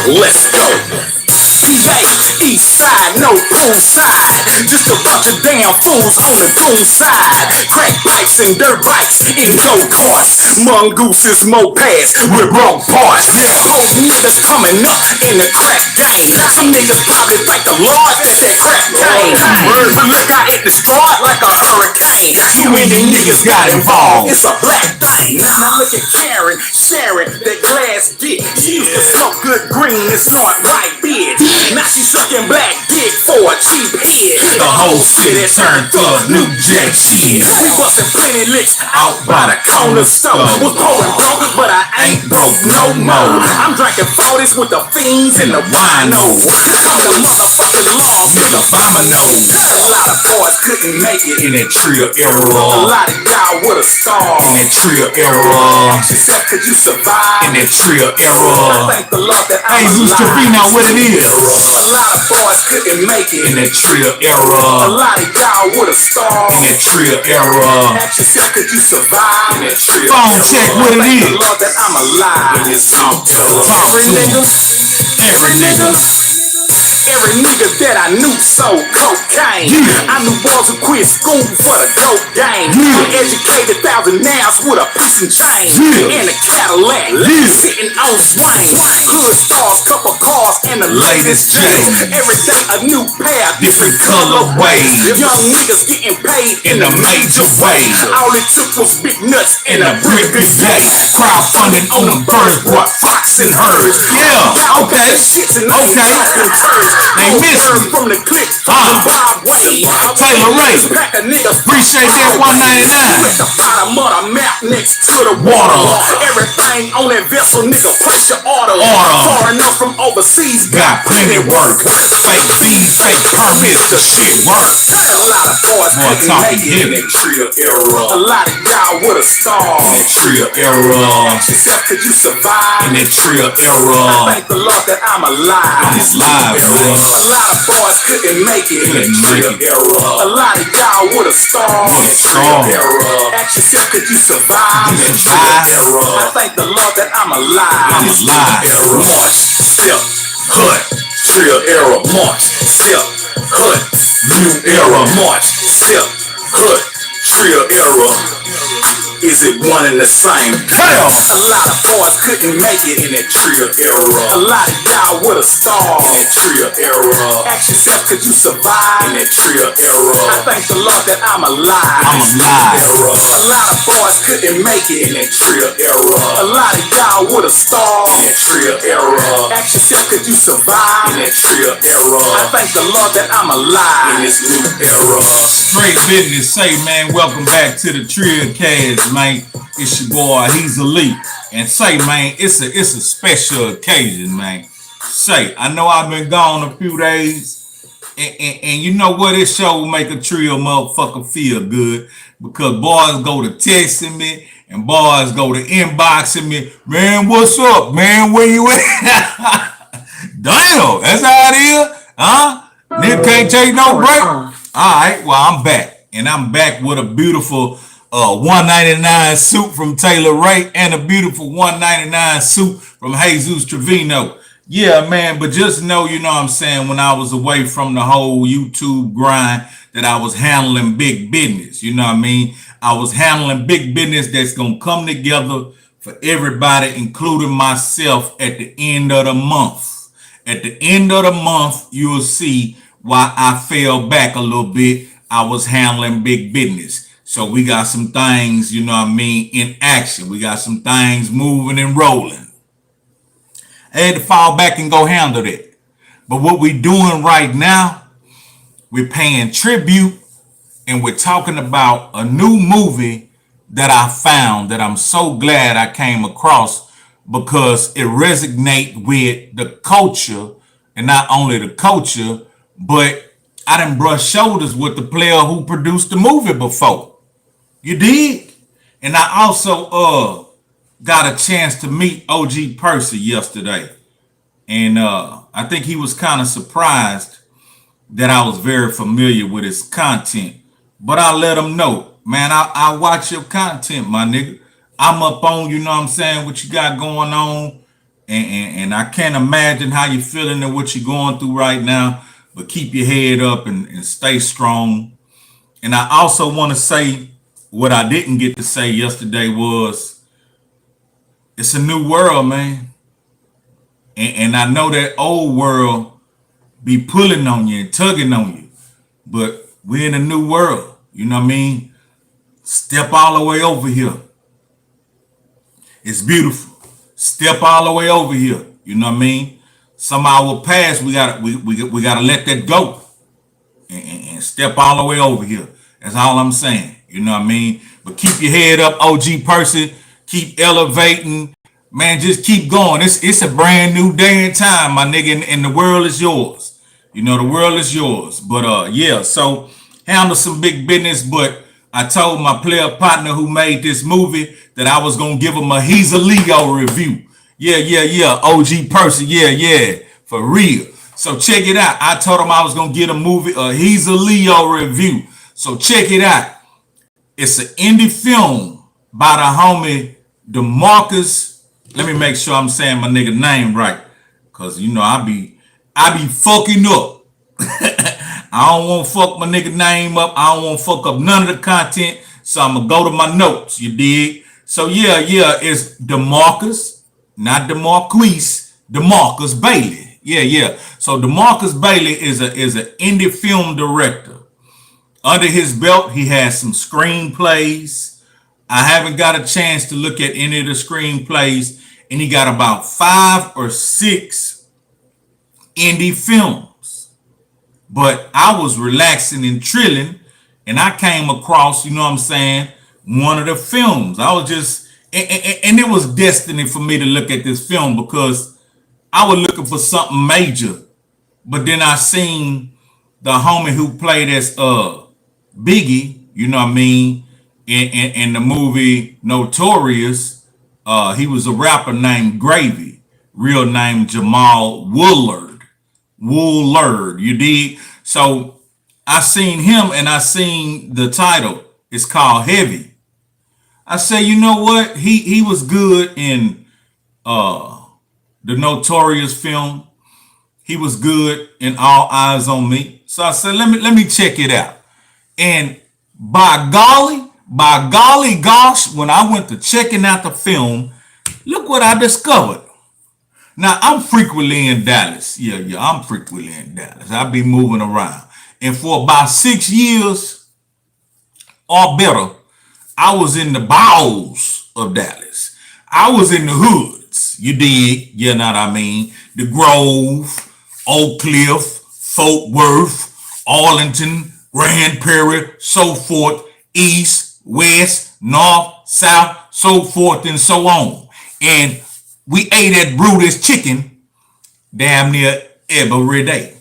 Let's go. PA, east side, no poolside. Just a bunch of damn fools on the goon side. Crack pipes and dirt bikes in go-karts. Mongooses, mopeds with broke parts. Whole niggas coming up in the crack game. Some niggas probably thank the Lord that they crack game. But look out at the start like a hurricane. Too many niggas got involved. It's a black thing. Now look at Karen, sharing that glass dick. She used to smoke good green and snort white bitch. Now she sucking black dick for a cheap head. The whole city turned to a new jack shit. We bustin' plenty licks out by the corner store. Was pouring broke, but I ain't broke no more. I'm drinking 40s with the fiends and the wino. I'm the motherfucking law for the Domino. A lot of boys couldn't make it In that Trill A era. lot of y'all would've starved. In that Trill era. Ask yourself, could you survive? In that Trill I era. thank the Lord that I'm Hey, Zeus alive. now what it is. A lot of boys couldn't make it. In that Trill A era. lot of y'all would've starved. In that Trill era. Ask yourself, could you survive? In that Trill Phone check what it Thank is. the Lord that I'm alive. Talk to Every nigga, Every nigga. every nigga that I knew sold cocaine. Yeah. I knew boys who quit school for the coke game. Yeah. Educated 1,000 ounce with a piece and chain. Yeah. And a Cadillac. Yeah. Sitting on swing. Hood stars, couple cars, and the latest Latest chains. chains. Every day a new pair, Different colorways. Young niggas getting paid In a major way. All it took was big nuts and In a a brick brick of day. day. Crowdfunding on them birds brought Fox and herds. Yeah, okay. Okay. They missing. From the click. Zimbabwe. Taylor Ray. Pack a nigga. Appreciate that $1.99. At the bottom of the map next to the water. Everything on that vessel, nigga, place your order. Far enough from overseas. Got plenty work. Fake bees, fake permits, the shit work. A lot of boys Boy, couldn't talking make it in heavy. that Trill era. A lot of y'all would've In starved. that Trill era. Ask yourself, could you survive? In that Trill I era. thank the Lord that I'm alive. I'm alive, man. A lot of boys couldn't make it in that Couldn't Trill make it. era. A lot of y'all would've starved. In that Trill starved. era. Ask yourself, could you survive? In that survive? Trill era. I thank the Lord that I'm alive. I'm alive. March, step, hood, Trill era. March, step, hood, new era. March, step, hood, Trill era. Is it one and the same? Hell. A lot of boys couldn't make it in that Trill era. A lot of y'all would've starved in that Trill era. Ask yourself, could you survive in that Trill era? I thank the Lord that I'm alive. I'm alive. A lot of boys couldn't make it in that Trill era. A lot of y'all would've starved in that Trill era. Ask yourself, could you survive in that Trill era? I thank the Lord that I'm alive in this new era. Straight business. Say, man, welcome back to the Trillgear.biz, man. It's your boy Hezeleo. And say, man, it's a special occasion, man. Say, I know I've been gone a few days, and you know what? This show will make a Trill motherfucker feel good, because boys go to texting me and boys go to inboxing me. Man, what's up, man? Where you at? Damn, that's how it is, huh? Nigga can't take no break. All right, well, I'm back, and I'm back with a beautiful $1.99 suit from Taylor Ray and a beautiful $1.99 suit from Jesus Trevino. Yeah, man, but just know, you know what I'm saying, when I was away from the whole YouTube grind, that I was handling big business. You know what I mean? I was handling big business that's going to come together for everybody, including myself, at the end of the month. At the end of the month, you'll see why I fell back a little bit. I was handling big business. So we got some things, you know what I mean, in action. We got some things moving and rolling. I had to fall back and go handle that. But what we're doing right now, we're paying tribute, and we're talking about a new movie that I found that I'm so glad I came across, because it resonates with the culture, and not only the culture, but I done brushed shoulders with the player who produced the movie before. You dig? And I also got a chance to meet OG Percy yesterday. And I think he was kind of surprised that I was very familiar with his content. But I let him know, man, I watch your content, my nigga. I'm up on, you know what I'm saying, what you got going on. and I can't imagine how you're feeling and what you're going through right now. But keep your head up and stay strong. And I also want to say what I didn't get to say yesterday was it's a new world, man. And I know that old world be pulling on you and tugging on you. But we're in a new world. You know what I mean? Step all the way over here. It's beautiful. Step all the way over here. You know what I mean? Some of our past, we gotta let that go. And step all the way over here. That's all I'm saying. You know what I mean? But keep your head up, OG person. Keep elevating. Man, just keep going. It's a brand new day and time, my nigga, and the world is yours. You know, the world is yours. But yeah, so handle some big business. But I told my player partner who made this movie that I was gonna give him a Hezeleo review. Yeah. OG person, yeah, for real. So check it out. I told him I was gonna get a Hezeleo review. So check it out. It's an indie film by the homie Demarcus. Let me make sure I'm saying my nigga name right, cause you know I be fucking up. I don't want to fuck my nigga name up. I don't want to fuck up none of the content. So I'm gonna go to my notes. You dig? So yeah, it's Demarcus, not Demarcus, Demarcus Bailey. Yeah. So Demarcus Bailey is an indie film director. Under his belt, he has some screenplays. I haven't got a chance to look at any of the screenplays, and he got about 5 or 6 indie films. But I was relaxing and trilling, and I came across, you know what I'm saying, one of the films. I was just, and it was destiny for me to look at this film because I was looking for something major. But then I seen the homie who played as Biggie, you know what I mean, in the movie Notorious. He was a rapper named Gravy, real name Jamal Woolard, you dig? So I seen him and I seen the title. It's called Heavy. I say, you know what? He was good in the Notorious film. He was good in All Eyes on Me. So I said, let me check it out. And by golly gosh, when I went to checking out the film, look what I discovered. Now, I'm frequently in Dallas. Yeah, I'm frequently in Dallas. I be moving around. And for about 6 years or better, I was in the bowels of Dallas. I was in the hoods. You dig? You know what I mean? The Grove, Oak Cliff, Fort Worth, Arlington, Grand Prairie, so forth, east, west, north, south, so forth and so on. And we ate at Brutus Chicken damn near every day.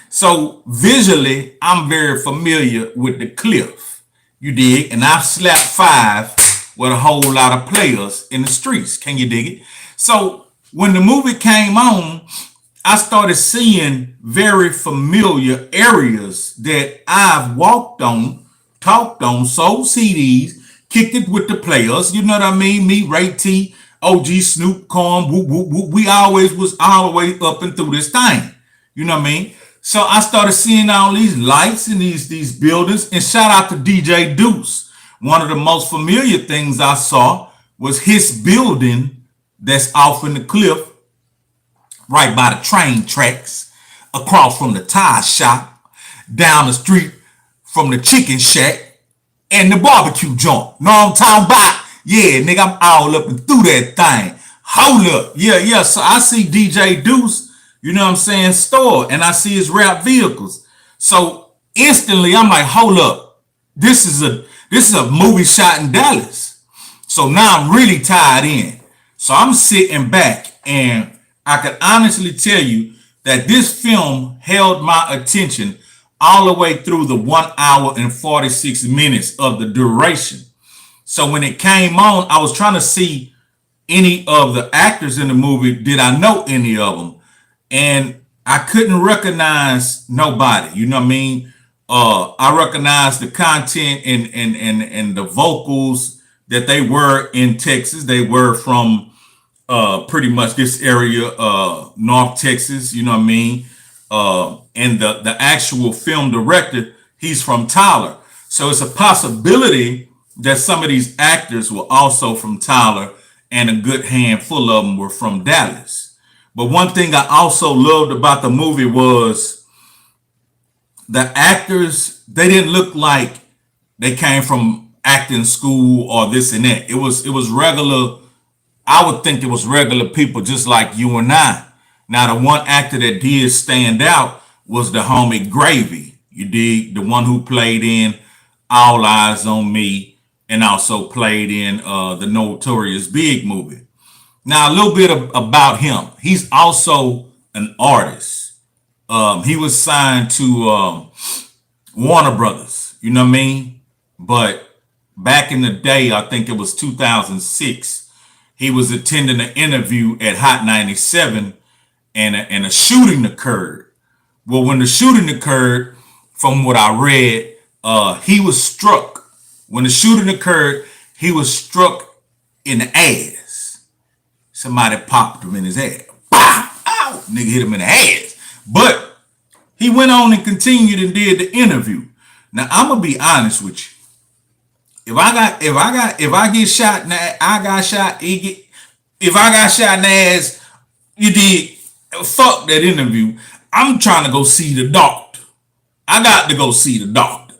So visually, I'm very familiar with the cliff. You dig? And I've slapped 5 with a whole lot of players in the streets. Can you dig it? So when the movie came on, I started seeing very familiar areas that I've walked on, talked on, sold CDs, kicked it with the players. You know what I mean? Me, Ray T, OG, Snoop, Corn, whoop, whoop, whoop. We always was all the way up and through this thing. You know what I mean? So I started seeing all these lights in these buildings. And shout out to DJ Deuce. One of the most familiar things I saw was his building that's off in the cliff, right by the train tracks, across from the tire shop, down the street from the chicken shack, and the barbecue joint. Know what I'm talking about? Yeah, nigga, I'm all up and through that thing. Hold up. Yeah. So I see DJ Deuce, you know what I'm saying, store, and I see his rap vehicles. So instantly I'm like, hold up. This is a movie shot in Dallas. So now I'm really tied in. So I'm sitting back, and I can honestly tell you that this film held my attention all the way through the 1 hour and 46 minutes of the duration. So when it came on, I was trying to see any of the actors in the movie. Did I know any of them? And I couldn't recognize nobody. You know what I mean? I recognized the content and the vocals that they were in Texas. They were from pretty much this area, North Texas, you know what I mean? And the actual film director, he's from Tyler. So it's a possibility that some of these actors were also from Tyler, and a good handful of them were from Dallas. But one thing I also loved about the movie was the actors, they didn't look like they came from acting school or this and that. It was regular. I would think it was regular people just like you and I. Now, the one actor that did stand out was the homie Gravy. You dig? The one who played in All Eyes on Me and also played in the Notorious Big movie. Now, a little bit about him. He's also an artist. He was signed to Warner Brothers, you know what I mean? But back in the day, I think it was 2006, he was attending an interview at Hot 97 and a shooting occurred. Well, when the shooting occurred, from what I read, he was struck. When the shooting occurred, he was struck in the ass. Somebody popped him in his ass. Pow! Ow! Nigga hit him in the ass. But he went on and continued and did the interview. Now, I'm gonna be honest with you. If I get shot in the if I got shot in the ass, you did, fuck that interview. I'm trying to go see the doctor. I got to go see the doctor.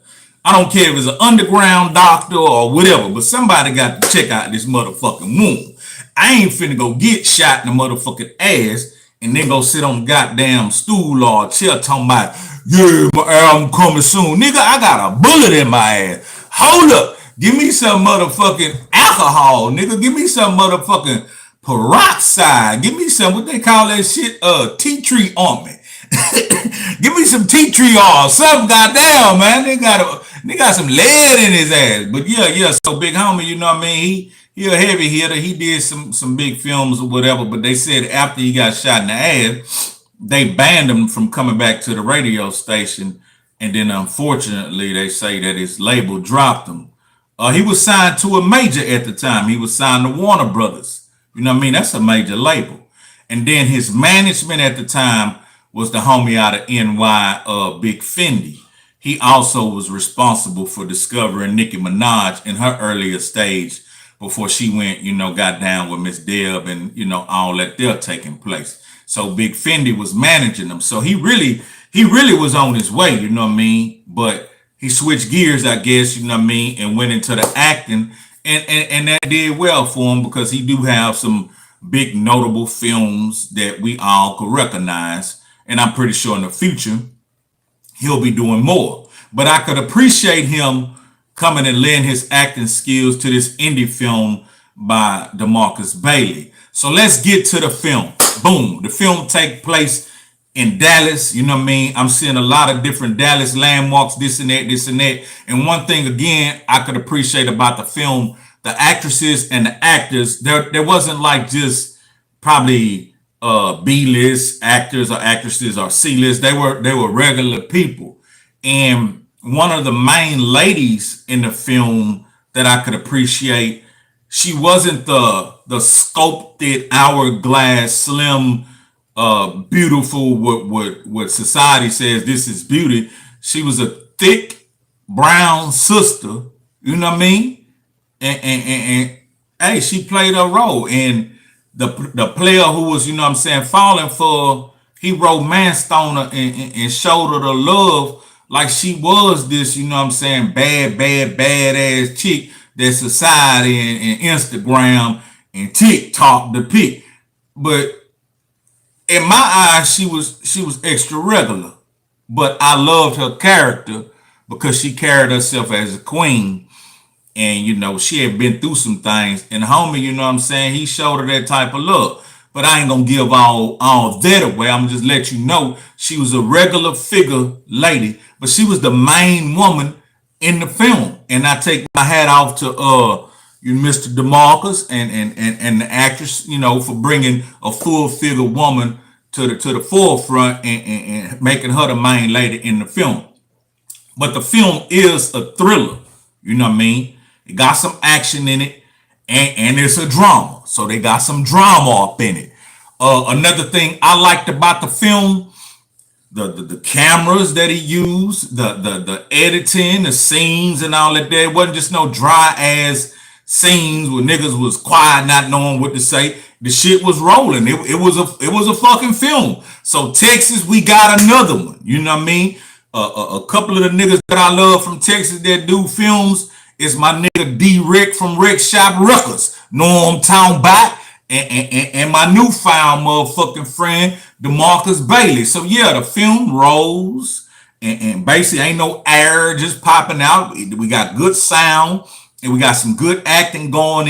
I don't care if it's an underground doctor or whatever, but somebody got to check out this motherfucking wound. I ain't finna go get shot in the motherfucking ass and then go sit on the goddamn stool or chair talking about, yeah, my album coming soon. Nigga, I got a bullet in my ass. Hold up. Give me some motherfucking alcohol, nigga. Give me some motherfucking peroxide. Give me some, what they call that shit, tea tree ointment. Give me some tea tree oil. Something, goddamn, man. They got some lead in his ass. But yeah. So big homie, you know what I mean? He a heavy hitter. He did some big films or whatever. But they said after he got shot in the ass, they banned him from coming back to the radio station. And then unfortunately, they say that his label dropped him. He was signed to a major at the time. He was signed to Warner Brothers. You know what I mean? That's a major label. And then his management at the time was the homie out of NY, Big Fendi. He also was responsible for discovering Nicki Minaj in her earlier stage before she went, got down with Miss Deb and, all that there taking place. So Big Fendi was managing him. So he really was on his way, you know what I mean? But he switched gears, I guess, you know what I mean, and went into the acting, and that did well for him because he do have some big notable films that we all could recognize, and I'm pretty sure in the future he'll be doing more. But I could appreciate him coming and lending his acting skills to this indie film by Demarcus Bailey. So let's get to the film. Boom. The film take place in Dallas, you know what I mean? I'm seeing a lot of different Dallas landmarks, this and that. And one thing, again, I could appreciate about the film, the actresses and the actors, there wasn't like just probably B-list actors or actresses or C-list. They were regular people. And one of the main ladies in the film that I could appreciate, she wasn't the sculpted hourglass slim beautiful, what society says this is beauty. She was a thick brown sister, you know what I mean? And hey, she played her role. And the player who was, you know what I'm saying, falling for, he romanced on her and showed her the love like she was this, you know what I'm saying, badass chick that society and Instagram and TikTok depict. But in my eyes, she was extra regular, but I loved her character because she carried herself as a queen, and she had been through some things. And homie, you know what I'm saying, he showed her that type of love. But I ain't gonna give all that away. I'm gonna just let you know she was a regular figure lady, but she was the main woman in the film. And I take my hat off to Mr. Demarcus and the actress, for bringing a full figure woman to the forefront and making her the main lady in the film. But the film is a thriller, you know what I mean? It got some action in it. and it's a drama. So they got some drama up in it. Another thing I liked about the film, the cameras that he used, the editing, the scenes and all that. There it wasn't just no dry ass scenes where niggas was quiet, not knowing what to say. The shit was rolling. It was a fucking film. So Texas, we got another one. You know what I mean? A couple of the niggas that I love from Texas that do films is my nigga D-Rick from Rick Shop Records. Know I'm talking about? And my newfound motherfucking friend Demarcus Bailey. So yeah, the film rolls and basically ain't no air just popping out. We got good sound and we got some good acting going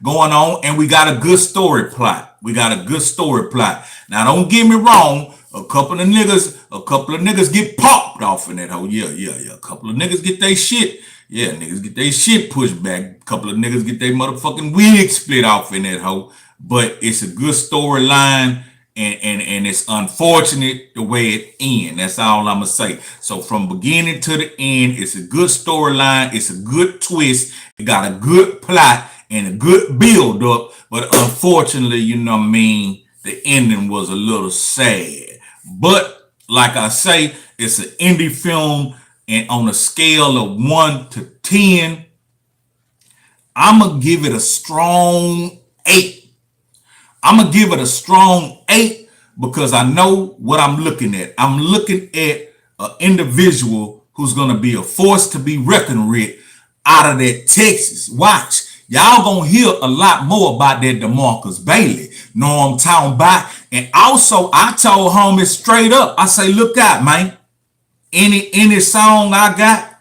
on, and we got a good story plot. Now don't get me wrong, a couple of niggas get popped off in that hole. Yeah. A couple of niggas get their shit. Yeah, niggas get their shit pushed back. A couple of niggas get their motherfucking wig split off in that hole. But it's a good storyline, and it's unfortunate the way it ends. That's all I'm gonna say. So from beginning to the end, it's a good storyline, it's a good twist, it got a good plot and a good build up. But unfortunately, you know what I mean, the ending was a little sad. But like I say, it's an indie film, and on a scale of 1 to 10, I'm gonna give it a strong 8. I'm going to give it a strong 8 because I know what I'm looking at. I'm looking at an individual who's going to be a force to be reckoned with out of that Texas. Watch. Y'all going to hear a lot more about that Demarcus Bailey. Know what I'm talking about? And also, I told homies straight up, I say, look out, man. Any song I got,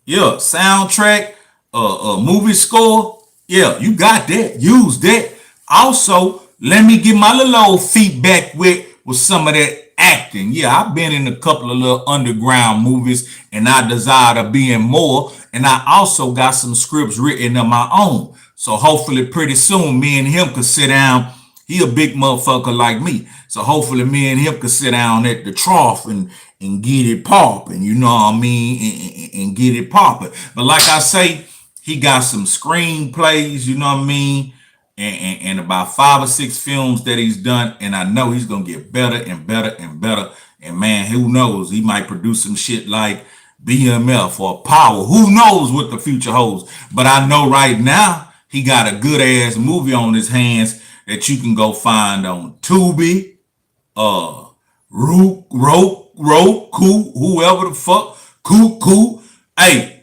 yeah, soundtrack, movie score, yeah, you got that. Use that. Also, let me get my little old feet back with some of that acting. Yeah, I've been in a couple of little underground movies and I desire to be in more. And I also got some scripts written of my own. So hopefully pretty soon me and him could sit down. He a big motherfucker like me. So hopefully me and him could sit down at the trough and get it popping. You know what I mean? And get it popping. But like I say, he got some screenplays, you know what I mean? And about 5 or 6 films that he's done, and I know he's gonna get better and better and better. And man, who knows? He might produce some shit like BMF or Power. Who knows what the future holds? But I know right now he got a good ass movie on his hands that you can go find on Tubi, Roku, whoever the fuck, Cool. Hey.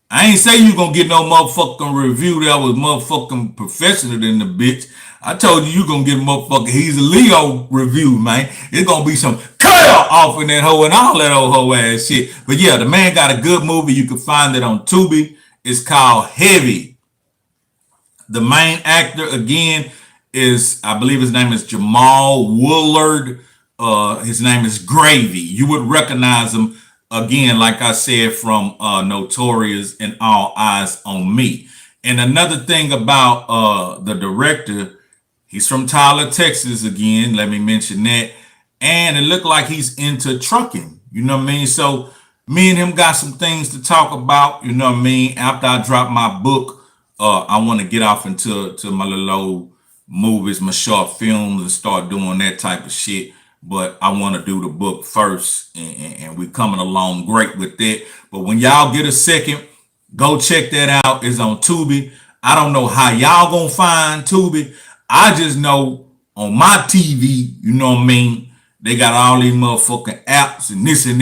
I ain't say you gonna get no motherfucking review that was motherfucking professional than the bitch. I told you gonna get a motherfucking Hezeleo review, man. It's gonna be some cut off in that hoe and all that old hoe ass shit. But yeah, the man got a good movie. You can find it on Tubi. It's called Heavy. The main actor again is, I believe his name is Jamal Woolard. His name is Gravy. You would recognize him. Again, like I said, from Notorious and All Eyes on Me. And another thing about the director, he's from Tyler, Texas again. Let me mention that. And it looked like he's into trucking. You know what I mean? So me and him got some things to talk about. You know what I mean? After I drop my book, I want to get off into my little old movies, my short films, and start doing that type of shit. But I want to do the book first, and we're coming along great with that. But when y'all get a second, go check that out. It's on Tubi. I don't know how y'all gonna find Tubi. I just know on my TV, you know what I mean, they got all these motherfucking apps and this and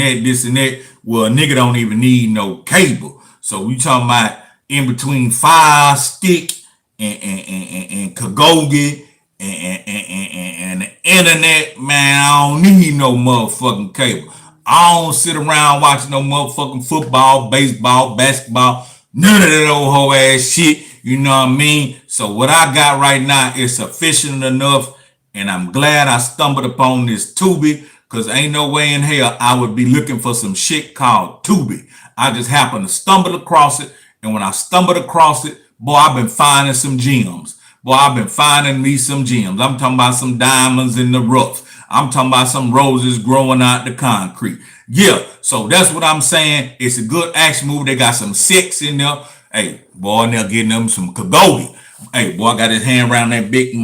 that. Well, a nigga don't even need no cable. So we talking about in between Fire Stick and Kagogi and the internet, man, I don't need no motherfucking cable. I don't sit around watching no motherfucking football, baseball, basketball, none of that old hoe ass shit. You know what I mean? So what I got right now is sufficient enough, and I'm glad I stumbled upon this Tubi, because ain't no way in hell I would be looking for some shit called Tubi. I just happened to stumble across it, and when I stumbled across it, boy, I've been finding some gems. Boy, I've been finding me some gems. I'm talking about some diamonds in the rough. I'm talking about some roses growing out the concrete. Yeah, so that's what I'm saying. It's a good action movie. They got some sex in there. Hey, boy, they're getting them some Kagogi. Hey, boy, I got his hand around that big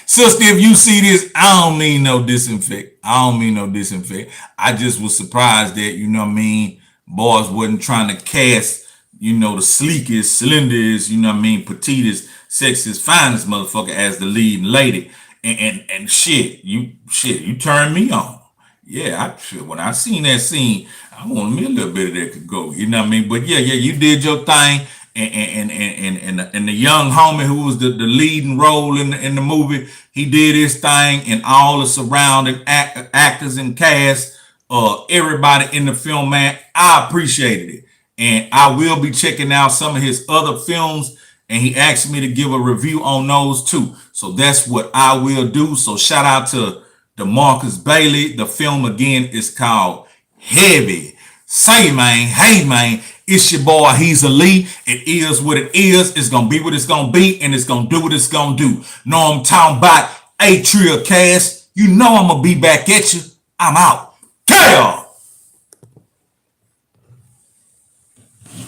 Sister, if you see this, I don't mean no disinfect. I don't mean no disinfect. I just was surprised that, you know what I mean, boys wasn't trying to cast, you know, the sleekest, slenderest, you know what I mean, petitest, sexiest, finest motherfucker as the leading lady. And you turned me on. Yeah, when I seen that scene, I wanted me a little bit of that could go. You know what I mean? But yeah, you did your thing, and the young homie who was the leading role in the movie, he did his thing, and all the surrounding actors and cast, everybody in the film, man, I appreciated it, and I will be checking out some of his other films. And he asked me to give a review on those too. So that's what I will do. So shout out to Demarcus Bailey. The film again is called Heavy. Say, man, hey, man, it's your boy Hezeleo. It is what it is. It's going to be what it's going to be. And it's going to do what it's going to do. Know I'm talking about a Trill cast. You know I'm going to be back at you. I'm out. Chaos.